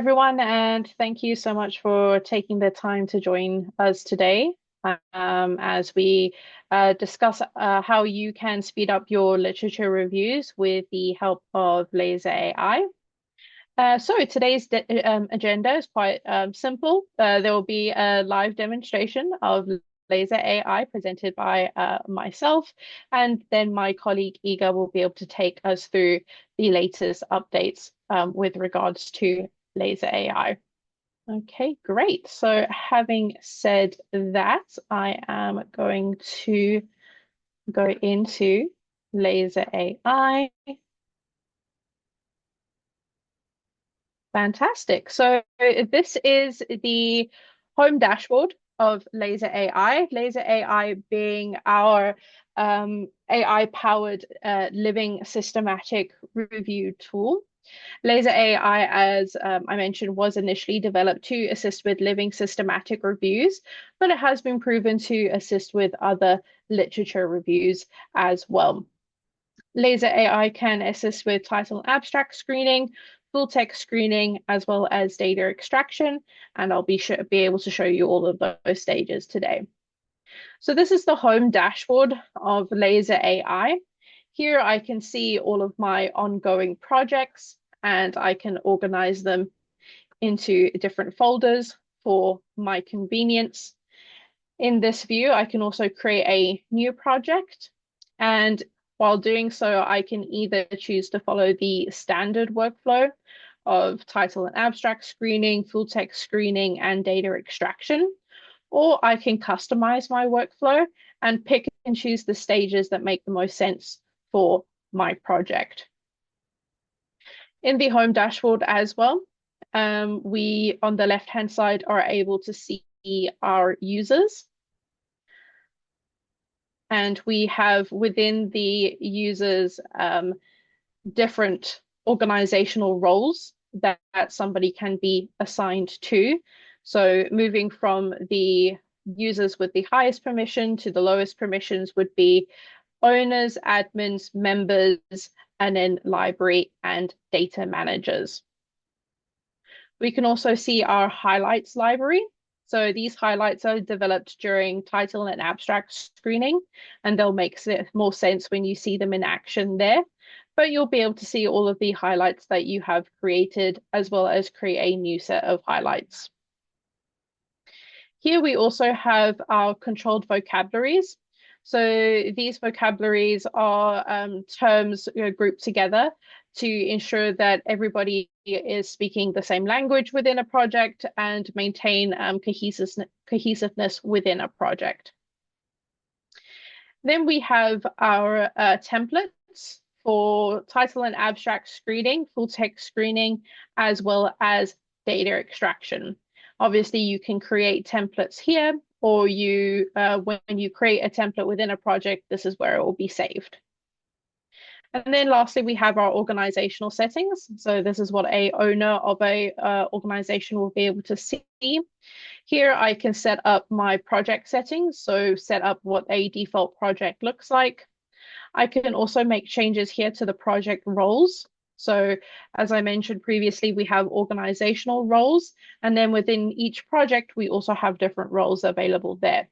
everyone, and thank you so much for taking the time to join us today as we discuss how you can speed up your literature reviews with the help of Laser AI. So today's agenda is quite simple. There will be a live demonstration of Laser AI presented by myself, and then my colleague Iga will be able to take us through the latest updates with regards to Laser AI. Okay, great. So having said that, I am going to go into Laser AI. Fantastic. So this is the home dashboard of Laser AI. Laser AI being our AI-powered living systematic review tool. Laser AI, as I mentioned, was initially developed to assist with living systematic reviews, but it has been proven to assist with other literature reviews as well. Laser AI can assist with title and abstract screening, full text screening, as well as data extraction, and I'll be able to show you all of those stages today. So this is the home dashboard of Laser AI. Here I can see all of my ongoing projects, and I can organize them into different folders for my convenience. In this view, I can also create a new project, and while doing so, I can either choose to follow the standard workflow of title and abstract screening, full text screening, and data extraction, or I can customize my workflow and pick and choose the stages that make the most sense for my project. In the home dashboard as well, we on the left-hand side are able to see our users. And we have within the users different organizational roles that somebody can be assigned to. So moving from the users with the highest permission to the lowest permissions would be owners, admins, members, and then library and data managers. We can also see our highlights library. So these highlights are developed during title and abstract screening, and they'll make more sense when you see them in action there. But you'll be able to see all of the highlights that you have created, as well as create a new set of highlights. Here we also have our controlled vocabularies. So these vocabularies are terms grouped together to ensure that everybody is speaking the same language within a project and maintain cohesiveness within a project. Then we have our templates for title and abstract screening, full text screening, as well as data extraction. Obviously, you can create templates here, or when you create a template within a project, this is where it will be saved. And then lastly, we have our organizational settings. So this is what a owner of a organization will be able to see. Here I can set up my project settings, so set up what a default project looks like. I can also make changes here to the project roles. So as I mentioned previously, we have organizational roles, and then within each project, we also have different roles available there.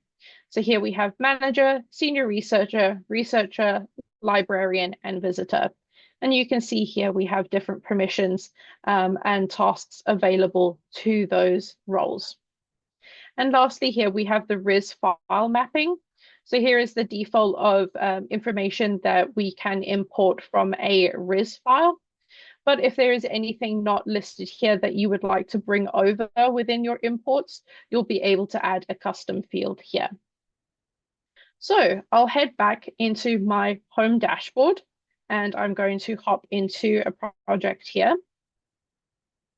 So here we have manager, senior researcher, researcher, librarian, and visitor. And you can see here we have different permissions and tasks available to those roles. And lastly, here we have the RIS file mapping. So here is the default of information that we can import from a RIS file. But if there is anything not listed here that you would like to bring over within your imports, you'll be able to add a custom field here. So I'll head back into my home dashboard, and I'm going to hop into a project here.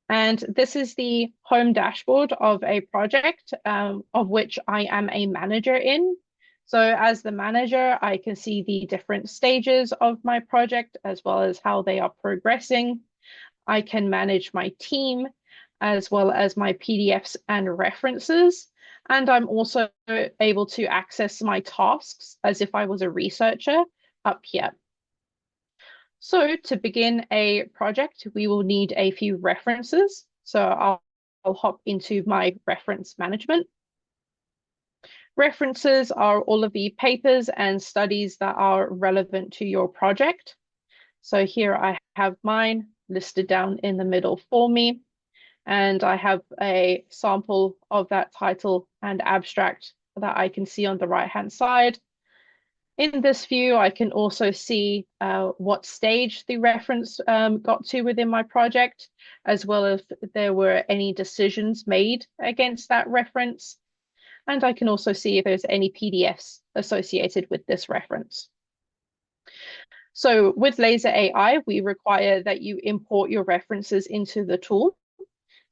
And this is the home dashboard of a project of which I am a manager in. So as the manager, I can see the different stages of my project as well as how they are progressing. I can manage my team as well as my PDFs and references. And I'm also able to access my tasks as if I was a researcher up here. So to begin a project, we will need a few references. So I'll hop into my reference management. References are all of the papers and studies that are relevant to your project. So here I have mine listed down in the middle for me, and I have a sample of that title and abstract that I can see on the right-hand side. In this view, I can also see what stage the reference got to within my project, as well as if there were any decisions made against that reference. And I can also see if there's any PDFs associated with this reference. So with Laser AI, we require that you import your references into the tool.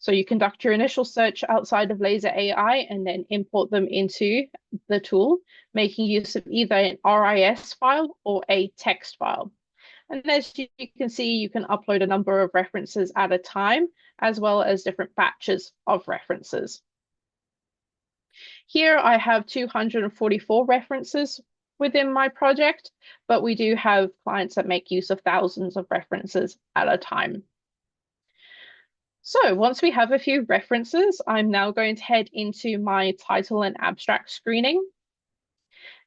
So you conduct your initial search outside of Laser AI and then import them into the tool, making use of either an RIS file or a text file. And as you can see, you can upload a number of references at a time, as well as different batches of references. Here I have 244 references within my project, but we do have clients that make use of thousands of references at a time. So once we have a few references, I'm now going to head into my title and abstract screening.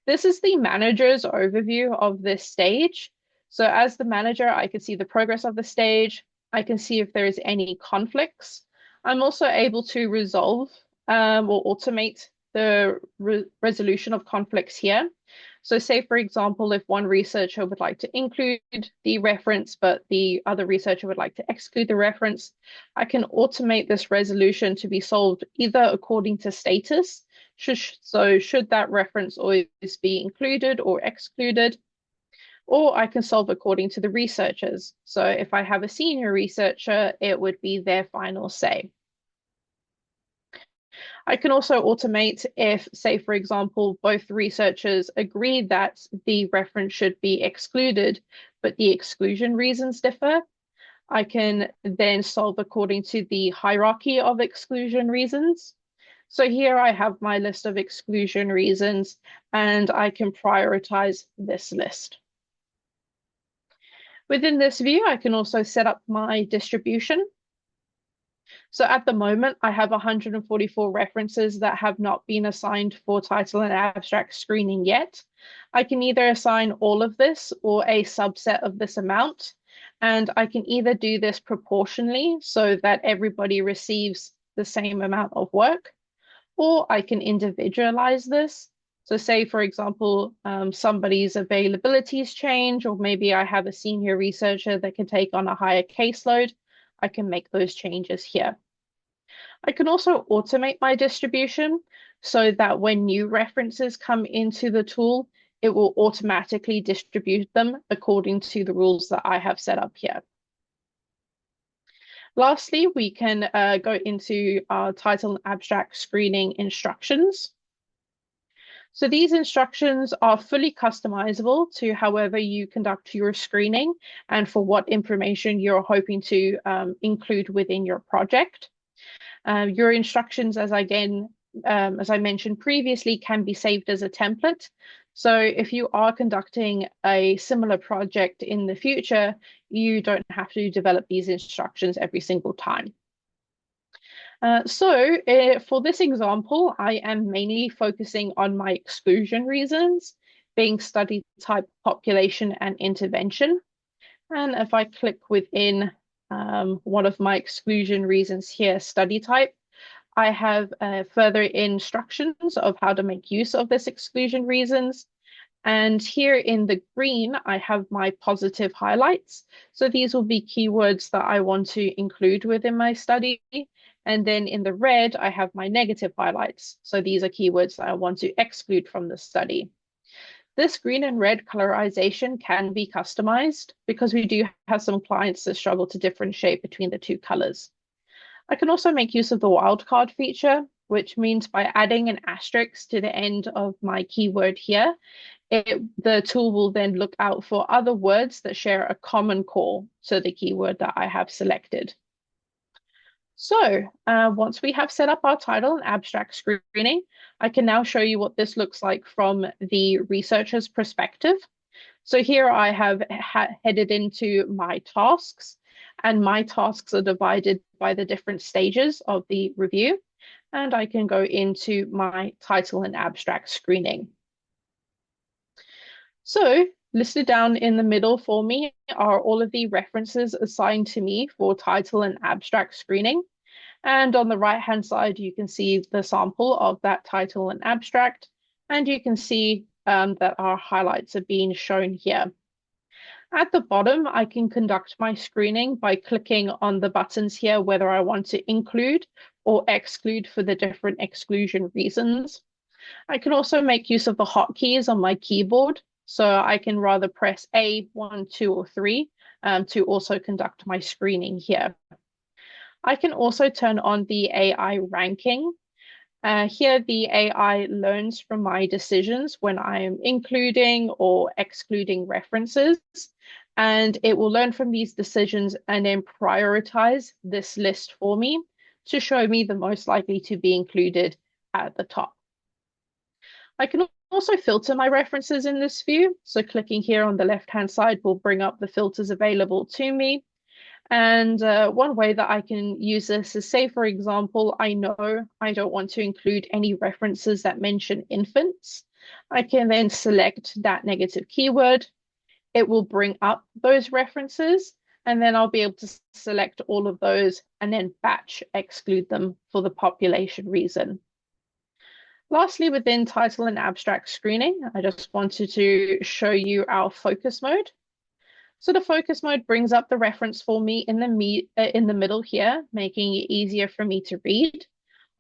This is the manager's overview of this stage. So as the manager, I can see the progress of the stage. I can see if there is any conflicts. I'm also able to resolve or automate the resolution of conflicts here. So say, for example, if one researcher would like to include the reference, but the other researcher would like to exclude the reference, I can automate this resolution to be solved either according to status. So should that reference always be included or excluded? Or I can solve according to the researchers. So if I have a senior researcher, it would be their final say. I can also automate if, say, for example, both researchers agree that the reference should be excluded, but the exclusion reasons differ. I can then solve according to the hierarchy of exclusion reasons. So here I have my list of exclusion reasons, and I can prioritize this list. Within this view, I can also set up my distribution. So at the moment, I have 144 references that have not been assigned for title and abstract screening yet. I can either assign all of this or a subset of this amount, and I can either do this proportionally so that everybody receives the same amount of work, or I can individualize this. So say, for example, somebody's availabilities change, or maybe I have a senior researcher that can take on a higher caseload. I can make those changes here. I can also automate my distribution so that when new references come into the tool, it will automatically distribute them according to the rules that I have set up here. Lastly, we can go into our title and abstract screening instructions. So these instructions are fully customizable to however you conduct your screening and for what information you're hoping to include within your project. Your instructions, as I mentioned previously, can be saved as a template. So if you are conducting a similar project in the future, you don't have to develop these instructions every single time. For this example, I am mainly focusing on my exclusion reasons, being study type, population, and intervention. And if I click within one of my exclusion reasons here, study type, I have further instructions of how to make use of this exclusion reasons. And here in the green, I have my positive highlights. So these will be keywords that I want to include within my study. And then in the red, I have my negative highlights. So these are keywords that I want to exclude from the study. This green and red colorization can be customized because we do have some clients that struggle to differentiate between the two colors. I can also make use of the wildcard feature, which means by adding an asterisk to the end of my keyword here, the tool will then look out for other words that share a common call to the keyword that I have selected. So once we have set up our title and abstract screening, I can now show you what this looks like from the researcher's perspective. So here I have headed into my tasks, and my tasks are divided by the different stages of the review. And I can go into my title and abstract screening. So listed down in the middle for me are all of the references assigned to me for title and abstract screening. And on the right-hand side, you can see the sample of that title and abstract, and you can see that our highlights are being shown here. At the bottom, I can conduct my screening by clicking on the buttons here, whether I want to include or exclude for the different exclusion reasons. I can also make use of the hotkeys on my keyboard. So I can rather press A, 1, 2, or 3 to also conduct my screening here. I can also turn on the AI ranking. Here, the AI learns from my decisions when I'm including or excluding references, and it will learn from these decisions and then prioritize this list for me to show me the most likely to be included at the top. I can also filter my references in this view. So clicking here on the left-hand side will bring up the filters available to me. And one way that I can use this is, say, for example, I know I don't want to include any references that mention infants. I can then select that negative keyword. It will bring up those references, and then I'll be able to select all of those and then batch exclude them for the population reason. Lastly, within title and abstract screening, I just wanted to show you our focus mode. So the focus mode brings up the reference for me in the middle here, making it easier for me to read.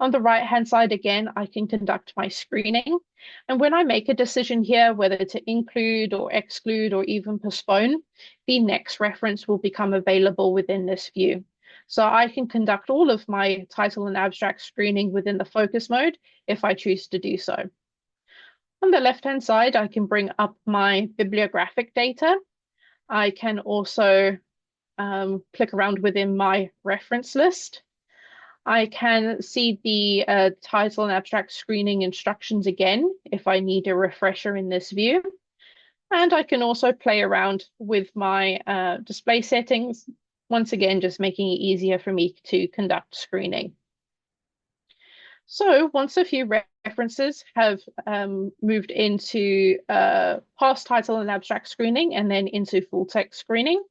On the right-hand side, again, I can conduct my screening. And when I make a decision here, whether to include or exclude or even postpone, the next reference will become available within this view. So I can conduct all of my title and abstract screening within the focus mode if I choose to do so. On the left-hand side, I can bring up my bibliographic data. I can also click around within my reference list. I can see the title and abstract screening instructions again if I need a refresher in this view. And I can also play around with my display settings, once again, just making it easier for me to conduct screening. So once a few references have moved into past title and abstract screening and then into full text screening,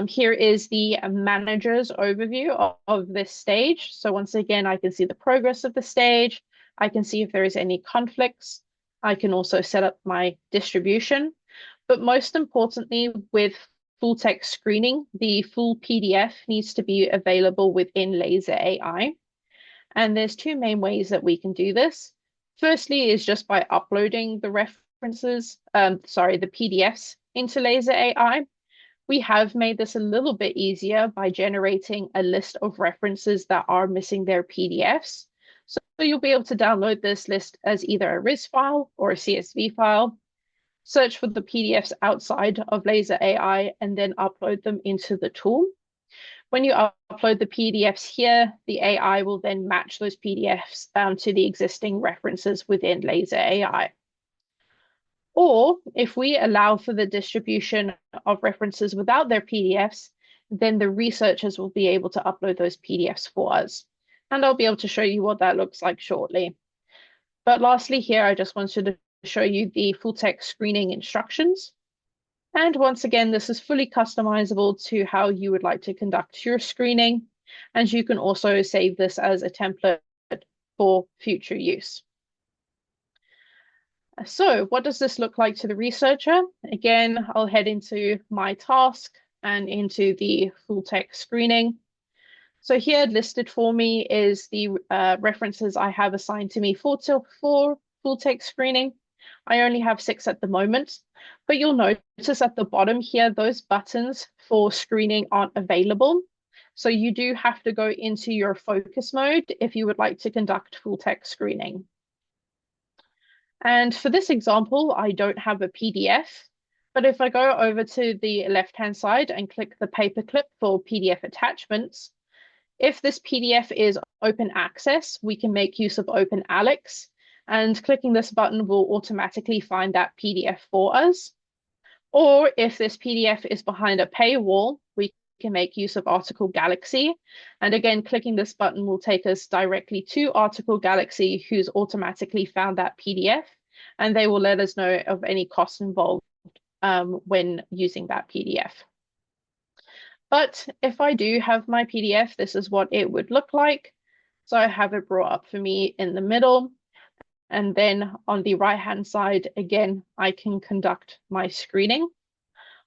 here is the manager's overview of this stage. So once again, I can see the progress of the stage. I can see if there is any conflicts. I can also set up my distribution. But most importantly, with full text screening, the full PDF needs to be available within Laser AI. And there's two main ways that we can do this. Firstly is just by uploading the references, the PDFs into Laser AI. We have made this a little bit easier by generating a list of references that are missing their PDFs. So you'll be able to download this list as either a RIS file or a CSV file, search for the PDFs outside of Laser AI, and then upload them into the tool. When you upload the PDFs here, the AI will then match those PDFs to the existing references within Laser AI. Or if we allow for the distribution of references without their PDFs, then the researchers will be able to upload those PDFs for us. And I'll be able to show you what that looks like shortly. But lastly here, I just wanted to show you the full text screening instructions. And once again, this is fully customizable to how you would like to conduct your screening. And you can also save this as a template for future use. So what does this look like to the researcher? Again, I'll head into my task and into the full text screening. So here listed for me is the references I have assigned to me for full text screening. I only have 6 at the moment, but you'll notice at the bottom here, those buttons for screening aren't available. So you do have to go into your focus mode if you would like to conduct full text screening. And for this example, I don't have a PDF, but if I go over to the left-hand side and click the paperclip for PDF attachments, if this PDF is open access, we can make use of OpenAlex, and clicking this button will automatically find that PDF for us. Or if this PDF is behind a paywall, we can make use of Article Galaxy. And again, clicking this button will take us directly to Article Galaxy, who's automatically found that PDF, and they will let us know of any costs involved when using that PDF. But if I do have my PDF, this is what it would look like. So I have it brought up for me in the middle. And then on the right-hand side, again, I can conduct my screening.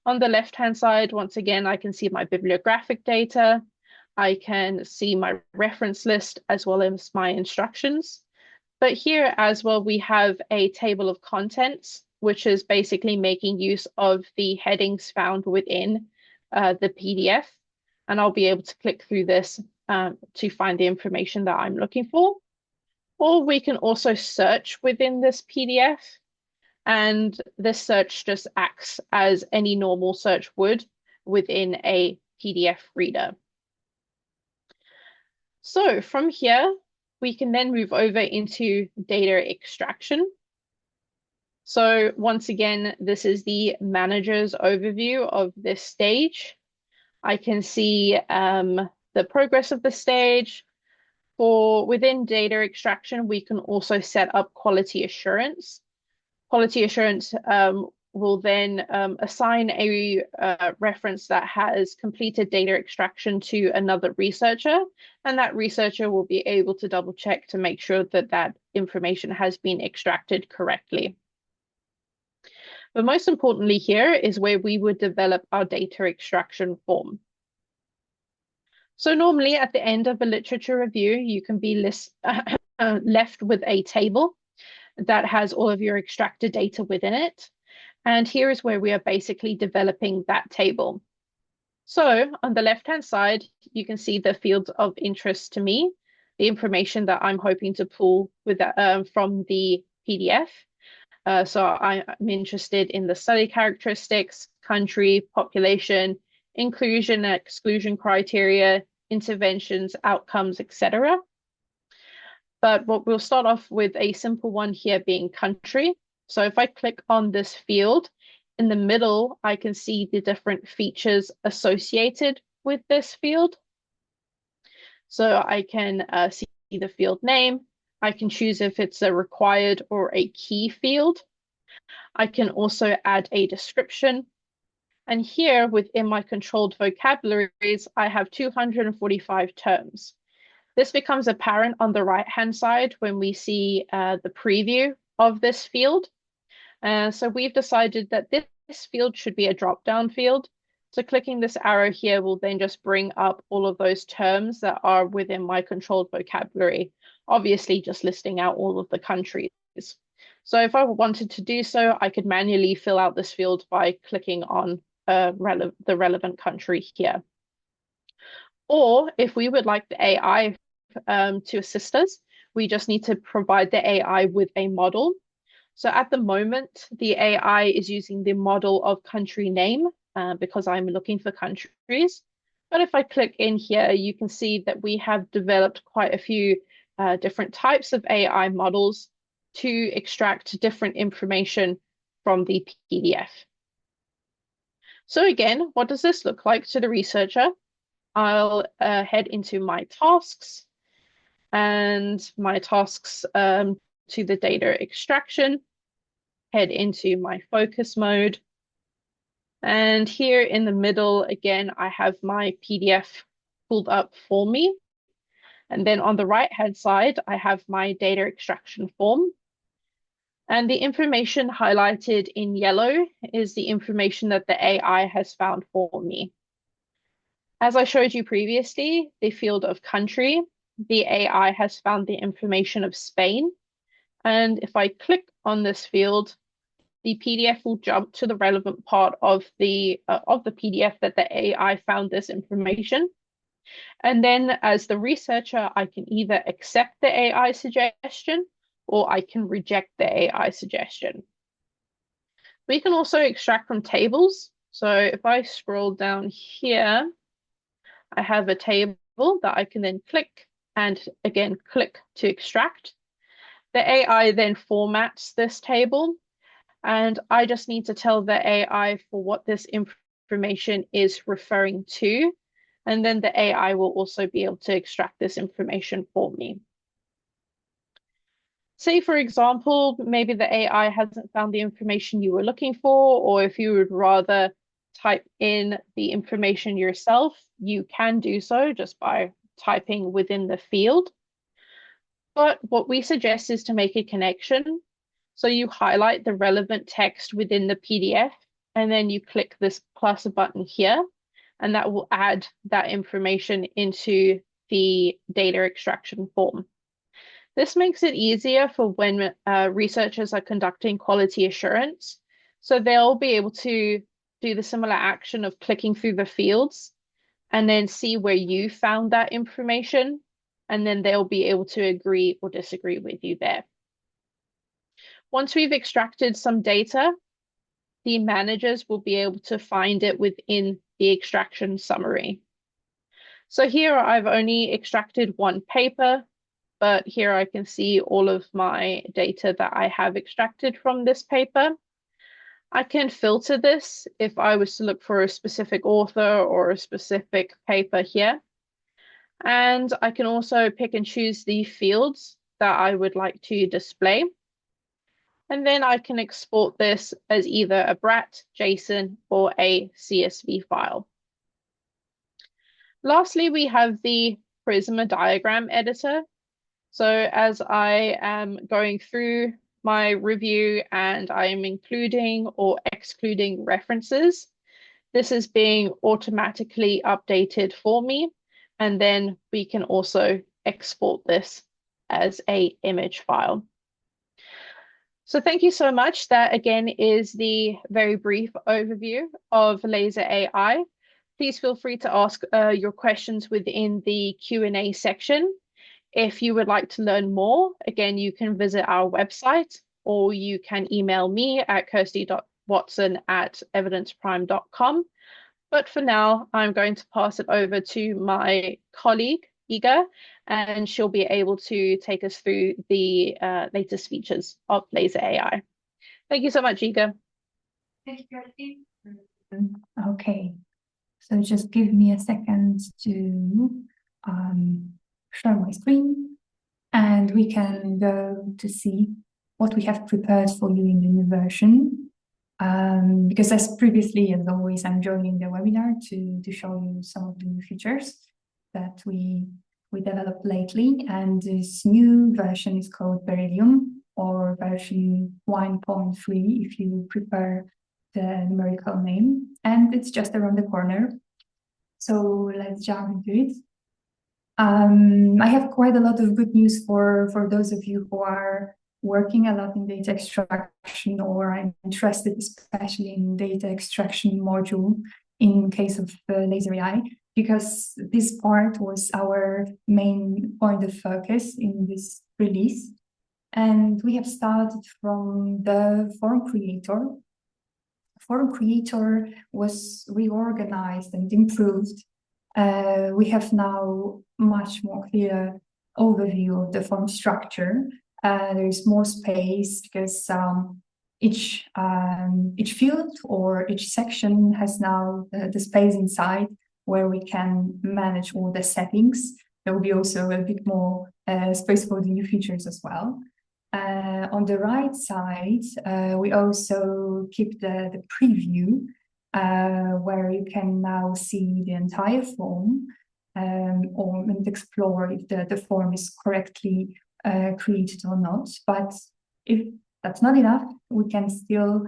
On the left-hand side, once again, I can see my bibliographic data. I can see my reference list as well as my instructions. But here as well, we have a table of contents, which is basically making use of the headings found within the PDF. And I'll be able to click through this to find the information that I'm looking for. Or we can also search within this PDF. And this search just acts as any normal search would within a PDF reader. So from here, we can then move over into data extraction. So once again, this is the manager's overview of this stage. I can see the progress of the stage. For within data extraction, we can also set up quality assurance. Quality assurance will then assign a reference that has completed data extraction to another researcher, and that researcher will be able to double check to make sure that that information has been extracted correctly. But most importantly here is where we would develop our data extraction form. So normally at the end of a literature review, you can be left with a table that has all of your extracted data within it. And here is where we are basically developing that table. So on the left-hand side, you can see the fields of interest to me, the information that I'm hoping to pull with from the PDF. So I'm interested in the study characteristics, country, population, inclusion, exclusion criteria, interventions, outcomes, etc. But what we'll start off with a simple one here being country. So if I click on this field, in the middle, I can see the different features associated with this field. So I can see the field name. I can choose if it's a required or a key field. I can also add a description. And here within my controlled vocabularies, I have 245 terms. This becomes apparent on the right-hand side when we see the preview of this field. So we've decided that this field should be a drop-down field. So clicking this arrow here will then just bring up all of those terms that are within my controlled vocabulary, obviously just listing out all of the countries. So if I wanted to do so, I could manually fill out this field by clicking on the relevant country here. Or if we would like the AI to assist us, we just need to provide the AI with a model. So at the moment, the AI is using the model of country name because I'm looking for countries. But if I click in here, you can see that we have developed quite a few different types of AI models to extract different information from the PDF. So again, what does this look like to the researcher? I'll head into my tasks and my tasks to the data extraction, head into my focus mode. And here in the middle, again, I have my PDF pulled up for me. And then on the right-hand side, I have my data extraction form. And the information highlighted in yellow is the information that the AI has found for me. As I showed you previously, the field of country, the AI has found the information of Spain. And if I click on this field, the PDF will jump to the relevant part of the PDF that the AI found this information. And then as the researcher, I can either accept the AI suggestion or I can reject the AI suggestion. We can also extract from tables. So if I scroll down here, I have a table that I can then click and again click to extract. The AI then formats this table, and I just need to tell the AI for what this information is referring to. And then the AI will also be able to extract this information for me. Say, for example, maybe the AI hasn't found the information you were looking for, or if you would rather type in the information yourself, you can do so just by typing within the field. But what we suggest is to make a connection. So you highlight the relevant text within the PDF, and then you click this plus button here, and that will add that information into the data extraction form. This makes it easier for when researchers are conducting quality assurance. So they'll be able to do the similar action of clicking through the fields and then see where you found that information. And then they'll be able to agree or disagree with you there. Once we've extracted some data, the managers will be able to find it within the extraction summary. So here I've only extracted one paper, but here I can see all of my data that I have extracted from this paper. I can filter this if I was to look for a specific author or a specific paper here. And I can also pick and choose the fields that I would like to display. And then I can export this as either a BRAT, JSON, or a CSV file. Lastly, we have the Prisma diagram editor. So as I am going through my review and I am including or excluding references, this is being automatically updated for me. And then we can also export this as an image file. So thank you so much. That again is the very brief overview of Laser AI. Please feel free to ask your questions within the Q&A section. If you would like to learn more, again, you can visit our website or you can email me at kirsty.watson@evidenceprime.com. But for now, I'm going to pass it over to my colleague, Iga, and she'll be able to take us through the latest features of Laser AI. Thank you so much, Iga. Thank you, Kirsty. Okay, so just give me a second to share my screen, and we can go to see what we have prepared for you in the new version. Because as previously, as always, I'm joining the webinar to show you some of the new features that we developed lately. And this new version is called Beryllium, or version 1.3 if you prefer the numerical name. And it's just around the corner. So let's jump into it. I have quite a lot of good news for those of you who are working a lot in data extraction or are interested especially in data extraction module in case of Laser AI, because this part was our main point of focus in this release. And we have started from the form creator. Form creator was reorganized and improved. We have now much more clear overview of the form structure. There is more space because each field or each section has now the space inside where we can manage all the settings. There will be also a bit more space for the new features as well. On the right side, we also keep the preview where you can now see the entire form and explore if the form is correctly created or not. But if that's not enough, we can still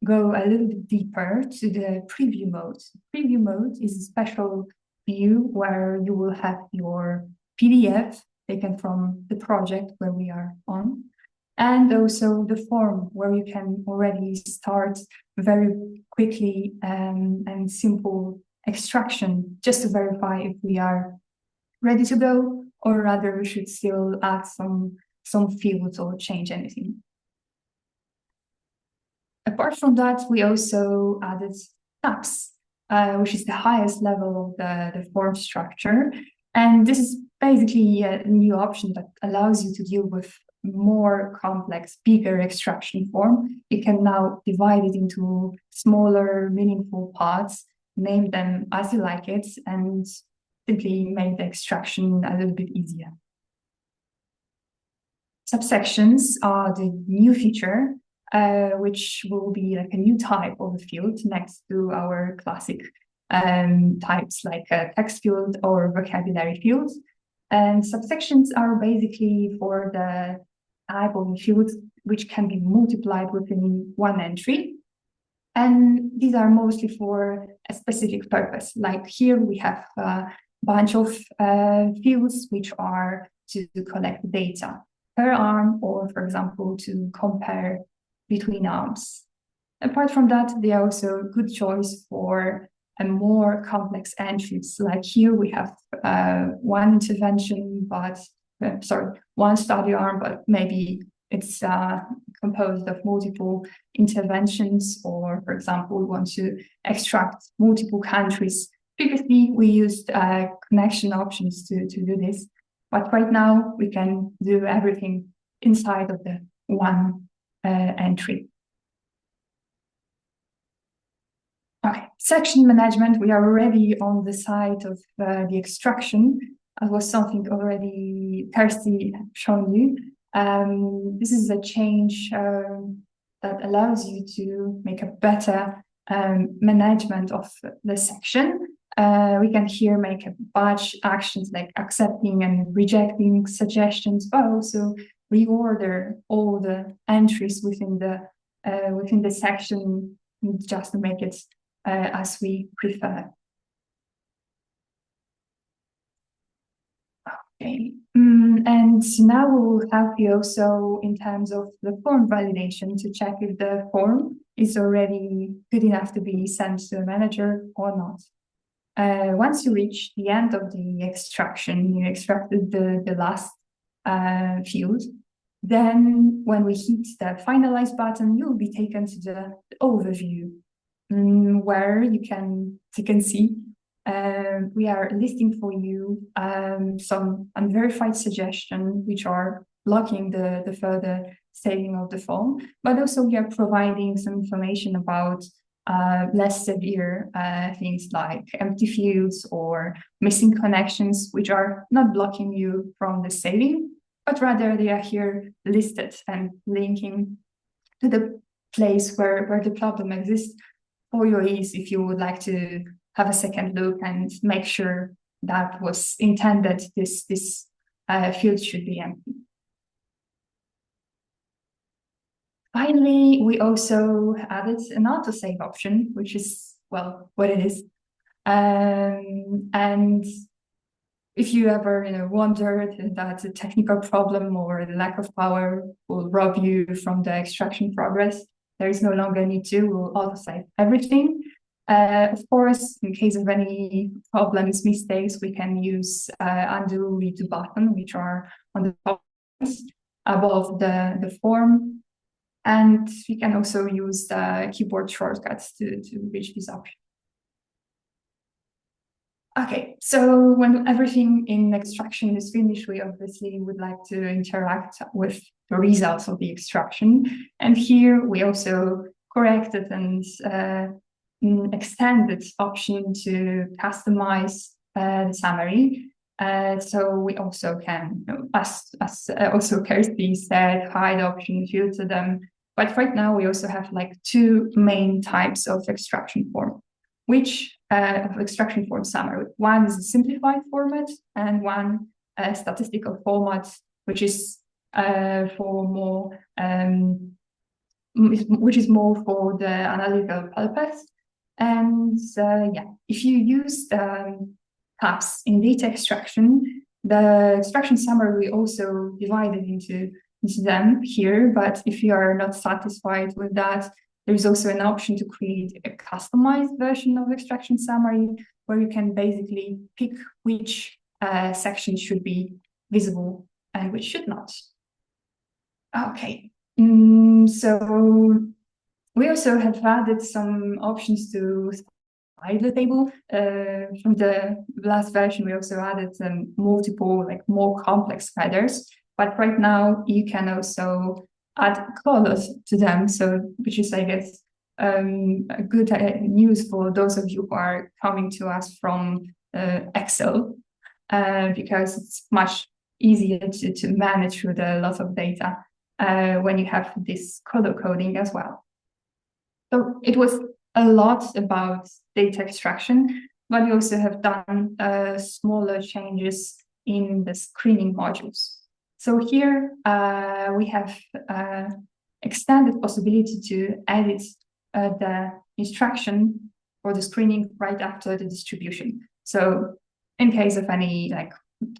go a little bit deeper to the preview mode. Preview mode is a special view where you will have your PDF taken from the project where we are on, and also the form where you can already start very quickly and simple extraction just to verify if we are ready to go, or rather we should still add some fields or change anything. Apart from that, we also added tabs, which is the highest level of the form structure. And this is basically a new option that allows you to deal with more complex, bigger extraction form. You can now divide it into smaller, meaningful parts name them as you like it and simply make the extraction a little bit easier. Subsections are the new feature, which will be like a new type of a field next to our classic types like a text field or vocabulary fields. And subsections are basically for the type of fields which can be multiplied within one entry. And these are mostly for a specific purpose. Like here we have a bunch of fields which are to collect data per arm, or for example, to compare between arms. Apart from that, they are also a good choice for a more complex entries. Like here we have one intervention, but one study arm, but maybe it's composed of multiple interventions, or for example, we want to extract multiple countries. Previously, we used connection options to do this, but right now we can do everything inside of the one entry. Okay, section management, we are already on the side of the extraction. It was something already Kirsty shown you. This is a change that allows you to make a better management of the section. We can here make a batch actions like accepting and rejecting suggestions, but also reorder all the entries within the section just to make it as we prefer. Okay, and now we will help you also in terms of the form validation to check if the form is already good enough to be sent to a manager or not. Once you reach the end of the extraction, you extracted the last field, then when we hit the finalize button, you'll be taken to the overview where you can see we are listing for you some unverified suggestions which are blocking the further saving of the form, but also we are providing some information about less severe things like empty fields or missing connections, which are not blocking you from the saving, but rather they are here listed and linking to the place where the problem exists for your ease if you would like to have a second look and make sure that was intended, this field should be empty. Finally, we also added an autosave option, which is, well, what it is. And if you ever wondered that a technical problem or a lack of power will rob you from the extraction progress, there is no longer a need to. We'll autosave everything. Of course, in case of any problems, mistakes, we can use undo, redo button, which are on the top above the form. And we can also use the keyboard shortcuts to reach this option. Okay, so when everything in extraction is finished, we obviously would like to interact with the results of the extraction. And here we also corrected and extended option to customize the summary. So we also can, as also Kirsty said, hide option, filter them. But right now we also have like two main types of extraction form, which of extraction form summary. One is a simplified format and one statistical format, which is for more, which is more for the analytical purpose. And yeah, if you use tabs in data extraction, the extraction summary we also divided into them here. But if you are not satisfied with that, there's also an option to create a customized version of extraction summary where you can basically pick which section should be visible and which should not. Okay, so we also have added some options to hide the table. From the last version, we also added multiple, like more complex headers. But right now, you can also add colors to them, so which is, I guess, good news for those of you who are coming to us from Excel, because it's much easier to manage with a lot of data when you have this color coding as well. So it was a lot about data extraction, but we also have done smaller changes in the screening modules. So here we have extended possibility to edit the instruction for the screening right after the distribution. So in case of any like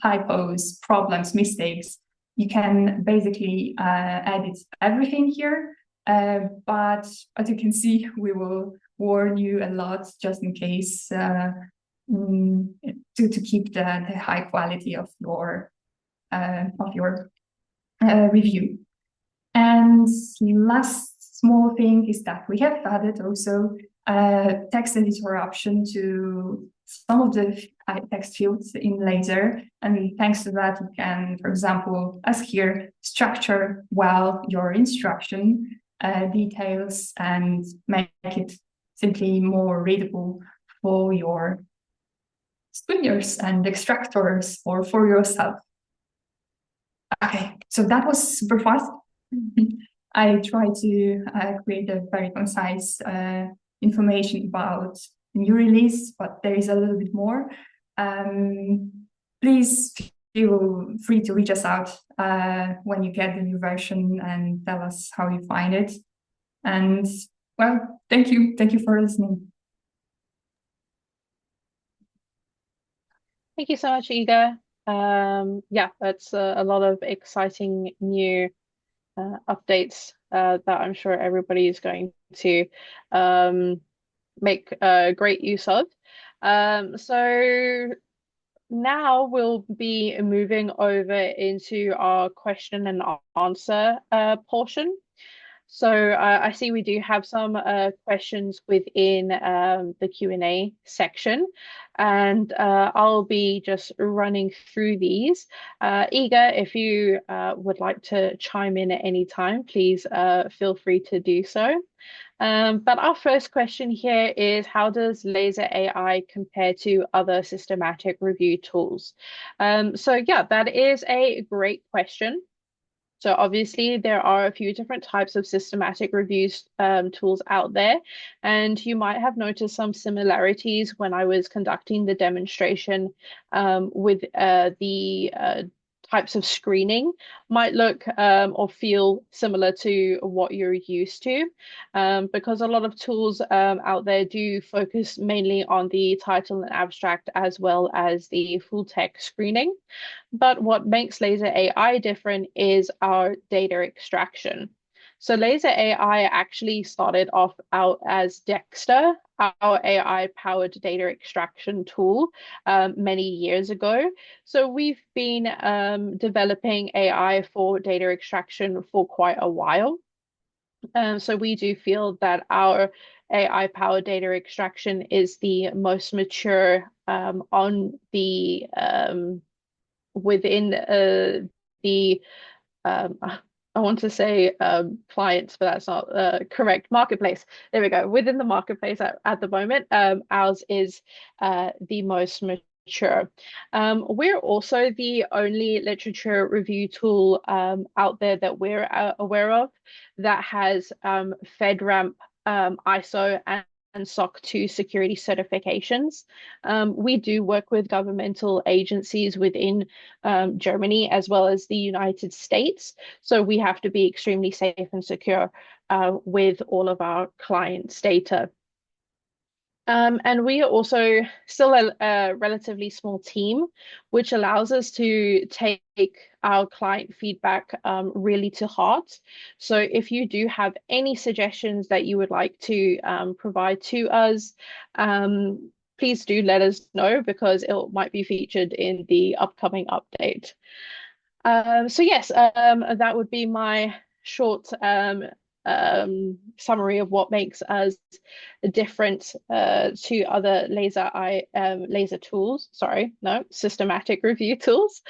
typos, problems, mistakes, you can basically edit everything here. But as you can see, we will warn you a lot just in case to keep the high quality of your review. And last small thing is that we have added also a text editor option to some of the text fields in Laser. And thanks to that, you can, for example, as here, structure well your instruction details and make it simply more readable for your screeners and extractors or for yourself. Okay, so that was super fast. I try to create a very concise information about the new release, but there is a little bit more. Please feel free to reach us out when you get the new version and tell us how you find it. And well, thank you. Thank you for listening. Thank you so much, Iga. Yeah, that's a lot of exciting new updates that I'm sure everybody is going to make great use of. So now we'll be moving over into our question and answer portion. So I see we do have some questions within the Q&A section, and I'll be just running through these. Iga, if you would like to chime in at any time, please feel free to do so. But our first question here is, how does Laser AI compare to other systematic review tools? So yeah, that is a great question. So obviously there are a few different types of systematic reviews tools out there, and you might have noticed some similarities when I was conducting the demonstration with the types of screening might look or feel similar to what you're used to, because a lot of tools out there do focus mainly on the title and abstract as well as the full text screening. But what makes Laser AI different is our data extraction. So Laser AI actually started off out as Dexter, our AI-powered data extraction tool, many years ago. So we've been developing AI for data extraction for quite a while. So we do feel that our AI-powered data extraction is the most mature on the within the I want to say clients, but that's not correct. Marketplace. There we go. Within the marketplace at the moment, ours is the most mature. We're also the only literature review tool out there that we're aware of that has FedRAMP, ISO, and SOC 2 security certifications. We do work with governmental agencies within Germany as well as the United States. So we have to be extremely safe and secure with all of our clients' data. And we are also still a relatively small team, which allows us to take our client feedback really to heart. So if you do have any suggestions that you would like to provide to us, please do let us know, because it might be featured in the upcoming update. So yes, that would be my short summary of what makes us different to other laser tools. Sorry, no, systematic review tools.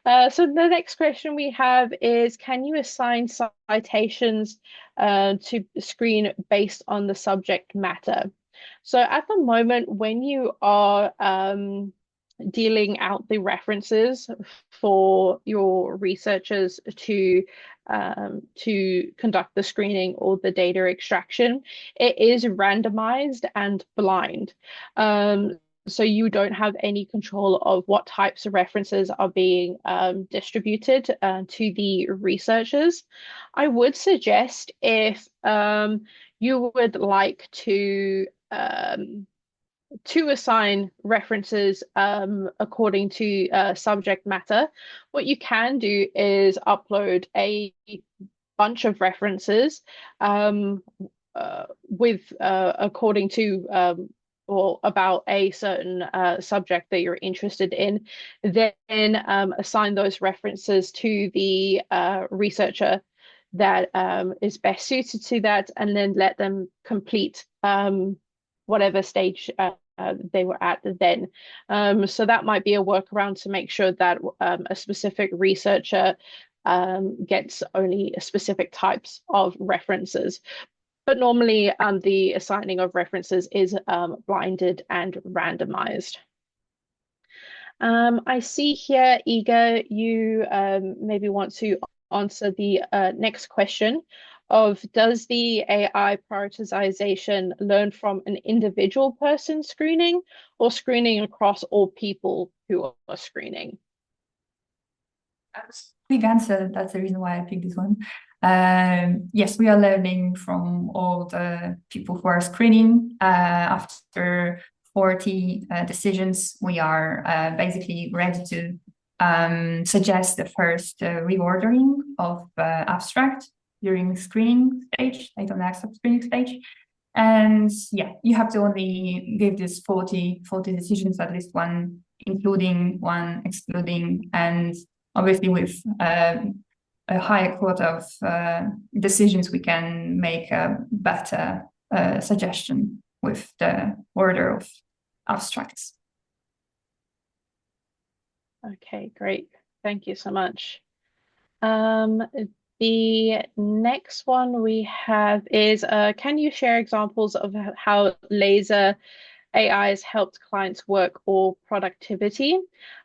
So the next question we have is, can you assign citations to screen based on the subject matter? So at the moment, when you are dealing out the references for your researchers to conduct the screening or the data extraction, it is randomized and blind. So you don't have any control of what types of references are being distributed to the researchers. I would suggest if you would like to assign references according to subject matter, what you can do is upload a bunch of references with according to or about a certain subject that you're interested in, then assign those references to the researcher that is best suited to that, and then let them complete whatever stage they were at then. So that might be a workaround to make sure that a specific researcher gets only specific types of references. But normally the assigning of references is blinded and randomized. I see here, Iga, you maybe want to answer the next question of, does the AI prioritization learn from an individual person screening or screening across all people who are screening? Quick answer, that's the reason why I picked this one. Yes, we are learning from all the people who are screening. After 40 decisions, we are basically ready to suggest the first reordering of abstract during screening stage, data on accept screening stage. And yeah, you have to only give this 40 decisions, at least one including, one excluding, and obviously with a higher quota of decisions, we can make a better suggestion with the order of abstracts. Okay, great. Thank you so much. The next one we have is, can you share examples of how laser AI has helped clients' work or productivity?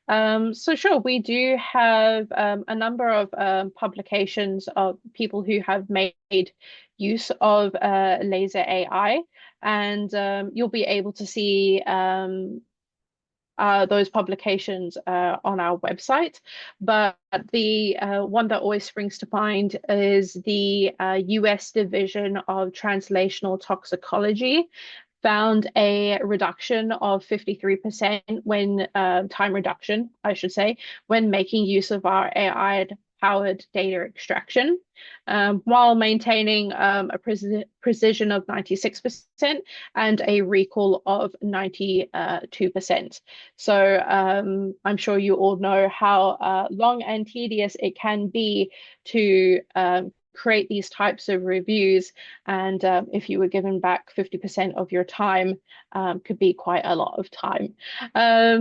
So sure, we do have a number of publications of people who have made use of laser AI, and you'll be able to see those publications on our website. But the one that always springs to mind is the US Division of Translational Toxicology found a reduction of 53% when time reduction, I should say, when making use of our AI-powered data extraction, while maintaining a precision of 96% and a recall of 92%. So I'm sure you all know how long and tedious it can be to create these types of reviews, and if you were given back 50% of your time, could be quite a lot of time.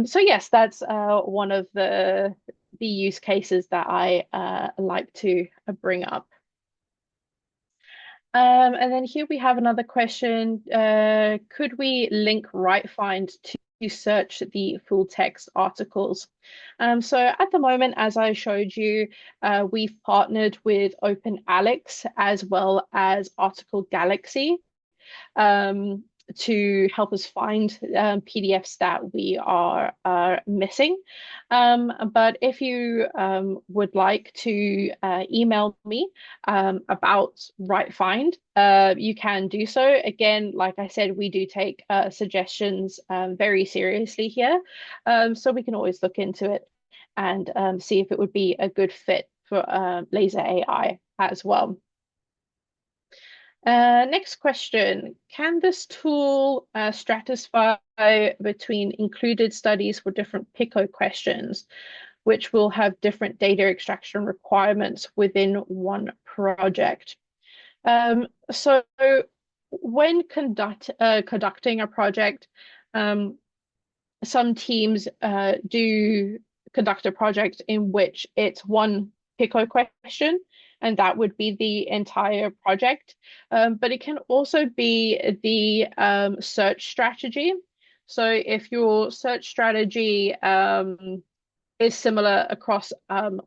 So yes, that's one of the use cases that I like to bring up. And then here we have another question. Could we link RightFind to search the full text articles? So at the moment, as I showed you, we've partnered with OpenAlex as well as Article Galaxy to help us find PDFs that we are missing. But if you would like to email me about RightFind, you can do so. Again, like I said, we do take suggestions very seriously here. So we can always look into it and see if it would be a good fit for Laser AI as well. Next question. Can this tool stratify between included studies for different PICO questions, which will have different data extraction requirements within one project? So when conducting a project, um, some teams do conduct a project in which it's one Pico question, and that would be the entire project. But it can also be the search strategy. So if your search strategy is similar across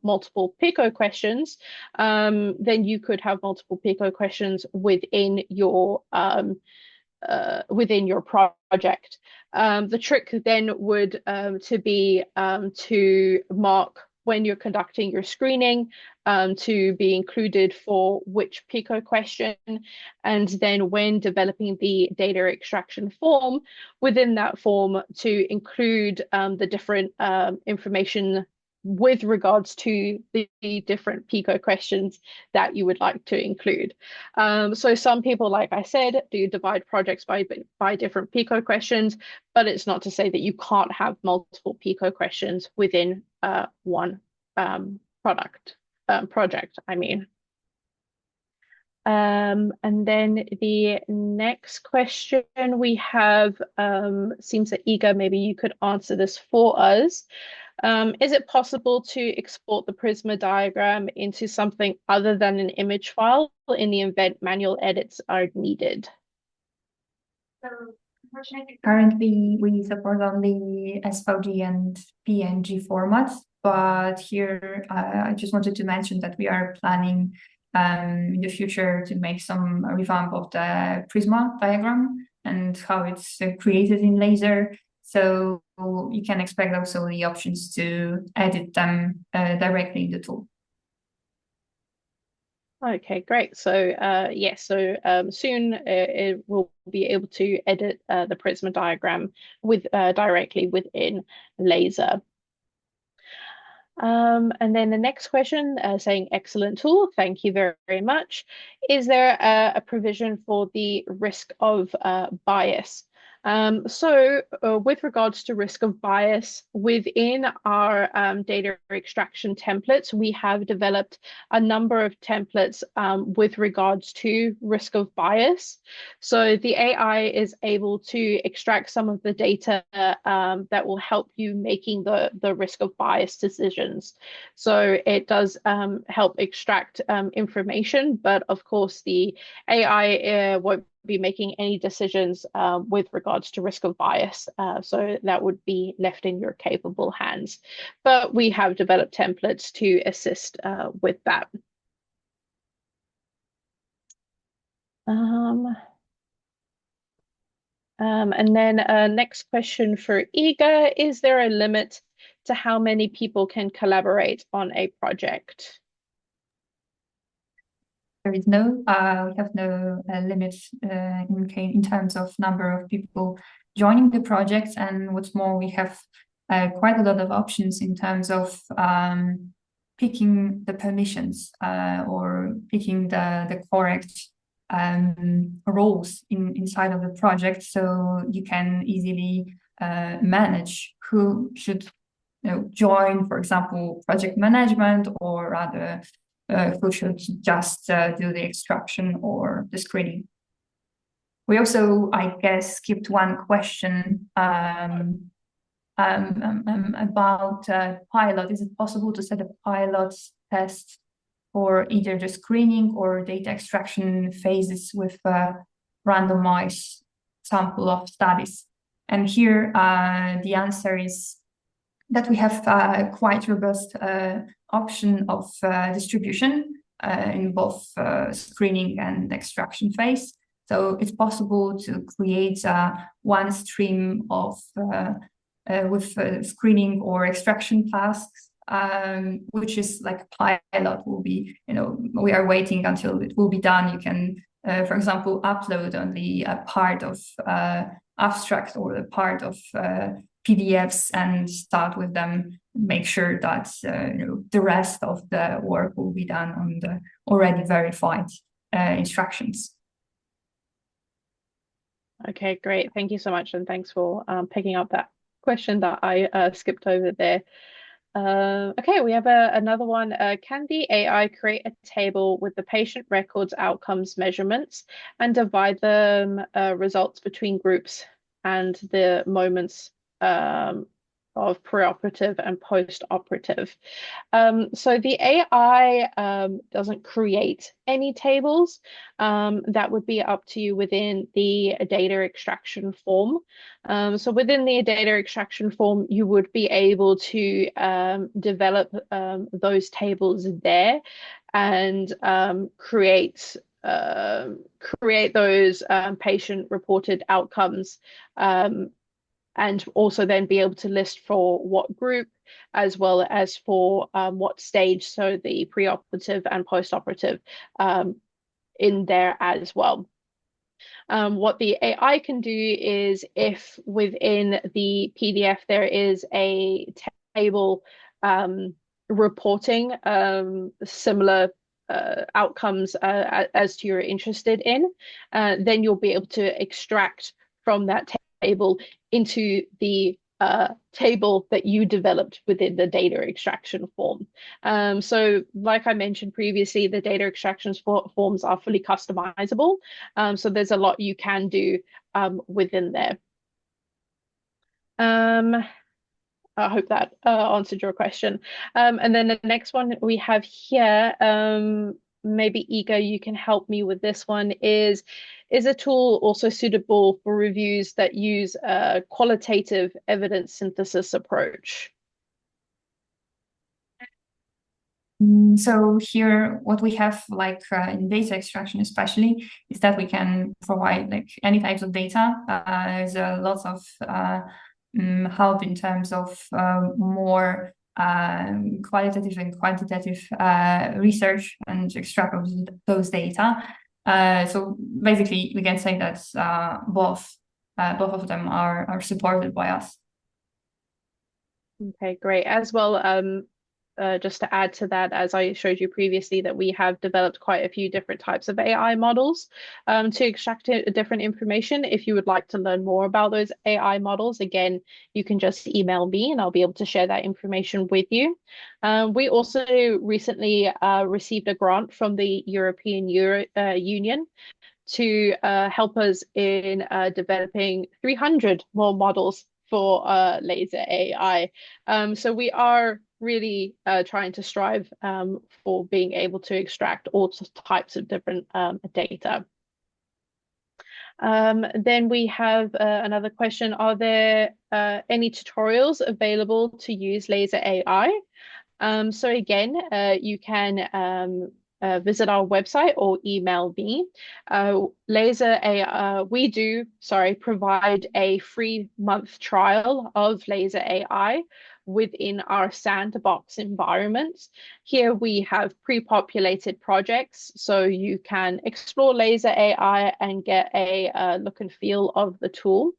multiple Pico questions, then you could have multiple Pico questions within your project. The trick then would to be to mark when you're conducting your screening to be included for which Pico question, and then when developing the data extraction form, within that form to include the different information with regards to the different Pico questions that you would like to include. So some people, like I said, do divide projects by different Pico questions, but it's not to say that you can't have multiple Pico questions within one project, I mean. And then the next question we have seems that Iga, maybe you could answer this for us. Is it possible to export the Prisma diagram into something other than an image file in the event manual edits are needed? So, unfortunately, currently we support only SVG and PNG formats, but here I just wanted to mention that we are planning in the future to make some revamp of the Prisma diagram and how it's created in Laser. So you can expect also the options to edit them directly in the tool. Okay, great. So yes, so soon it will be able to edit the Prisma diagram with directly within Laser. And then the next question saying, excellent tool, thank you very, very much. Is there a provision for the risk of bias? So with regards to risk of bias, within our data extraction templates, we have developed a number of templates with regards to risk of bias. So the AI is able to extract some of the data that will help you making the risk of bias decisions. So it does help extract information, but of course the AI won't be making any decisions with regards to risk of bias. So that would be left in your capable hands. But we have developed templates to assist with that. And then next question for Iga, is there a limit to how many people can collaborate on a project? There is no, we have no limits in terms of number of people joining the project. And what's more, we have quite a lot of options in terms of picking the permissions or picking the correct roles inside of the project. So you can easily manage who should join, for example, project management, or rather who should just do the extraction or the screening. We also, I guess, skipped one question about pilot. Is it possible to set a pilot test for either the screening or data extraction phases with a randomized sample of studies? And here the answer is that we have quite robust option of distribution in both screening and extraction phase. So it's possible to create one stream of with screening or extraction tasks, which is like pilot will be, we are waiting until it will be done. You can, for example, upload only a part of abstract or a part of PDFs and start with them, make sure that the rest of the work will be done on the already verified instructions. Okay, great. Thank you so much. And thanks for picking up that question that I skipped over there. Okay, we have another one. Can the AI create a table with the patient records, outcomes, measurements, and divide them results between groups and the moments of preoperative and post-operative? So the AI doesn't create any tables. That would be up to you within the data extraction form. So within the data extraction form, you would be able to develop those tables there and create those patient-reported outcomes, and also then be able to list for what group as well as for what stage, so the preoperative and postoperative in there as well. What the AI can do is, if within the PDF there is a table reporting similar outcomes as to you're interested in, then you'll be able to extract from that table into the table that you developed within the data extraction form. So like I mentioned previously, the data extractions forms are fully customizable. So there's a lot you can do within there. I hope that answered your question. And then the next one we have here, maybe Iga, you can help me with this one, is a tool also suitable for reviews that use a qualitative evidence synthesis approach? So here, what we have in data extraction especially is that we can provide any types of data. There's lots of help in terms of more qualitative and quantitative research and extract those data. So basically, we can say that both of them are supported by us. Okay, great. As well, just to add to that, as I showed you previously, that we have developed quite a few different types of AI models to extract different information. If you would like to learn more about those AI models, again, you can just email me and I'll be able to share that information with you. We also recently received a grant from the European Union to help us in developing 300 more models for laser AI. So we are really trying to strive for being able to extract all types of different data. Then we have another question. Are there any tutorials available to use laser AI? So again, you can visit our website or email me. Laser AI, we do, provide a free month trial of Laser AI within our sandbox environments. Here we have pre-populated projects, so you can explore Laser AI and get a look and feel of the tool.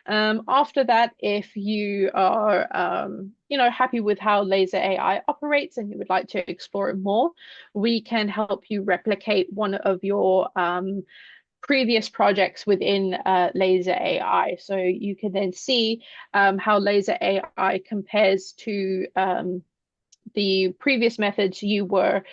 After that, if you are happy with how Laser AI operates and you would like to explore it more, we can help you replicate one of your previous projects within Laser AI. So you can then see how Laser AI compares to the previous methods you were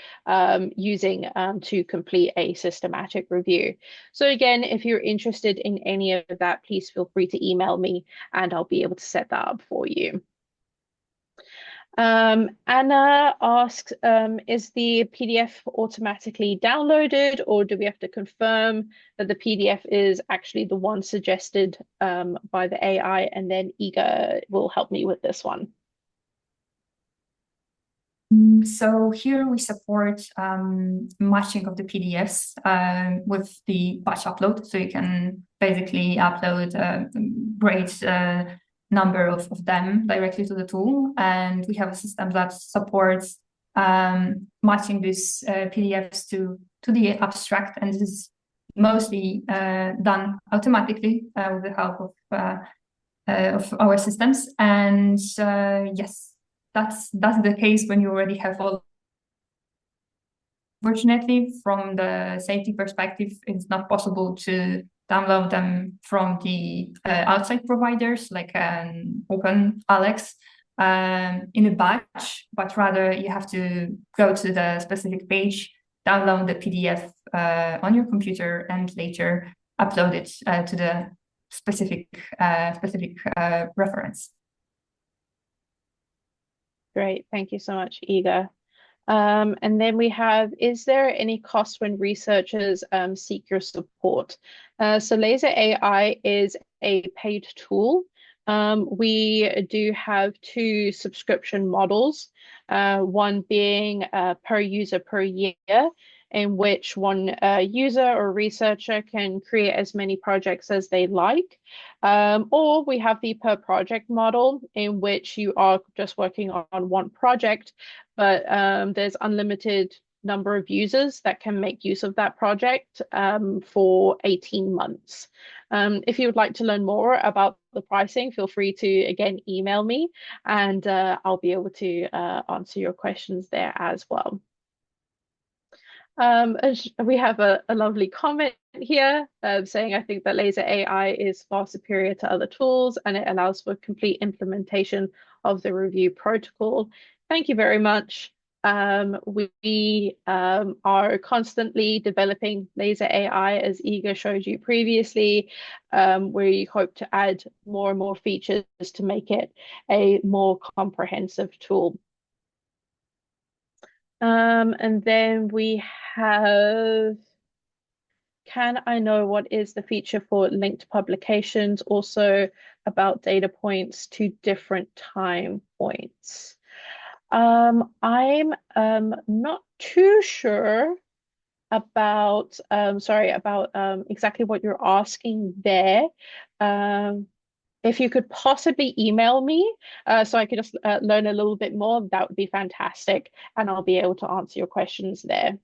using to complete a systematic review. So again, if you're interested in any of that, please feel free to email me and I'll be able to set that up for you. Anna asks, is the PDF automatically downloaded, or do we have to confirm that the PDF is actually the one suggested by the AI? And then Iga will help me with this one. So here we support matching of the PDFs with the batch upload. So you can basically upload a great number of them directly to the tool. And we have a system that supports matching these PDFs to the abstract. And this is mostly done automatically with the help of our systems. And yes, that's the case when you already have all. Fortunately, from the safety perspective, it's not possible to download them from the outside providers like OpenAlex. in a batch, but rather you have to go to the specific page, download the PDF on your computer, and later upload it to the specific reference. Great, thank you so much, Iga. And then we have, is there any cost when researchers seek your support? So Laser AI is a paid tool. We do have two subscription models, one being per user per year, in which one user or researcher can create as many projects as they like. Or we have the per project model, in which you are just working on one project, but there's unlimited number of users that can make use of that project for 18 months. If you would like to learn more about the pricing, feel free to, again, email me, and I'll be able to answer your questions there as well. We have a lovely comment here saying, I think that Laser AI is far superior to other tools and it allows for complete implementation of the review protocol. Thank you very much. We are constantly developing Laser AI, as Iga showed you previously. We hope to add more and more features to make it a more comprehensive tool. And then we have, can I know what is the feature for linked publications? Also about data points to different time points. I'm not too sure about, exactly what you're asking there. If you could possibly email me so I could just learn a little bit more, that would be fantastic, and I'll be able to answer your questions there.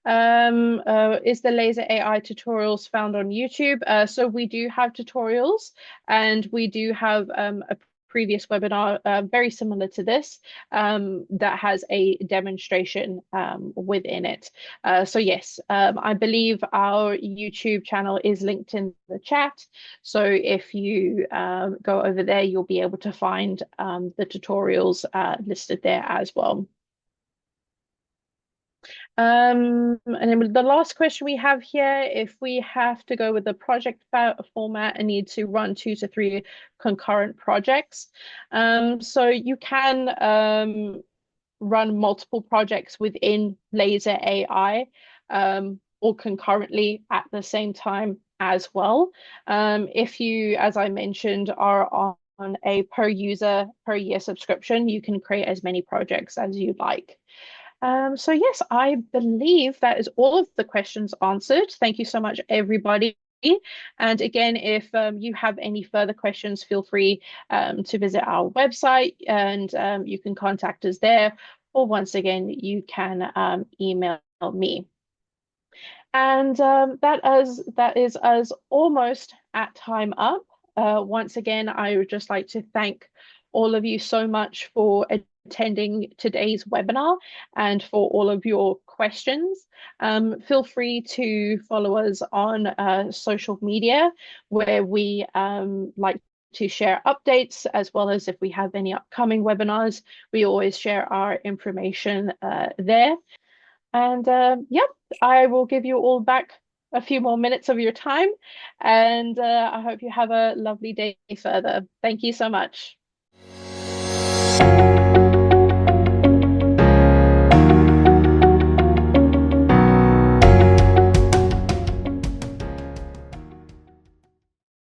Is the Laser AI tutorials found on YouTube? So we do have tutorials, and we do have a previous webinar very similar to this that has a demonstration within it. So yes, I believe our YouTube channel is linked in the chat. So if you go over there, you'll be able to find the tutorials listed there as well. And then the last question we have here, if we have to go with the project format and need to run 2 to 3 concurrent projects, so you can run multiple projects within Laser AI or concurrently at the same time as well. If you, as I mentioned, are on a per user per year subscription, you can create as many projects as you like. So yes, I believe that is all of the questions answered. Thank you so much, everybody. And again, if you have any further questions, feel free to visit our website, and you can contact us there. Or once again, you can email me. And that is us almost at time up. Once again, I would just like to thank all of you so much for attending today's webinar and for all of your questions. Feel free to follow us on social media, where we like to share updates, as well as if we have any upcoming webinars, we always share our information there. And yep, I will give you all back a few more minutes of your time, and I hope you have a lovely day further. Thank you so much.